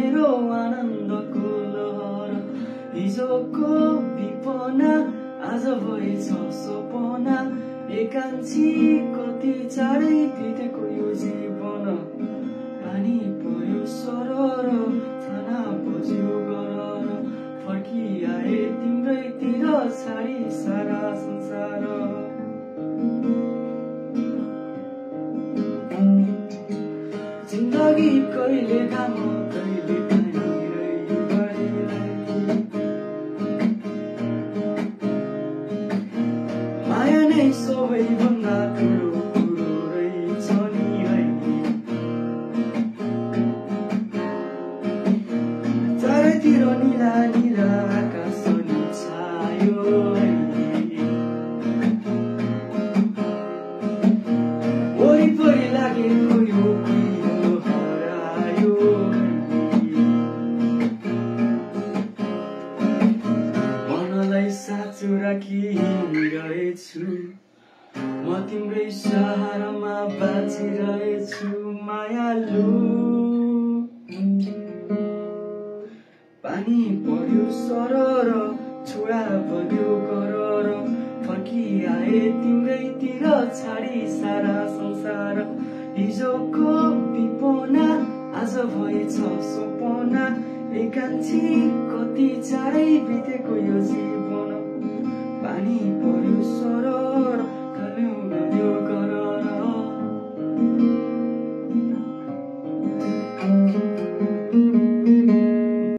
मेरो आनन्दको लहर हिजोको विपना आज भएछ सपना एकान्छी कति चाँडै बितेको यो जीवन पानी पर्यो सरर थाना बज्यो गरर फर्किआए तिम्रैतिर छाडी सारा संसार जिन्दगी कहिले काम कहिले माया नै सबैभन्दा ठुलो कुरो रहेछ नि है चारैतिर नीला नीला आकाश नि छायो है वरिपरि लागेको यो कुहिरो हरायो मनलाई साँचो राखी हिँडिरहेछु म तिम्रै सहारामा बाँचिरहेछु मायालु पानी पर्यो सरर छोडा बग्यो गरर फर्किआए तिम्रैतिर छाडी सारा संसार हिजोको विपना आज भएछ सपना एकान्छी कति चाँडै बितेको यो जीवन पानी पर्यो सरर काल्यो गयो गरर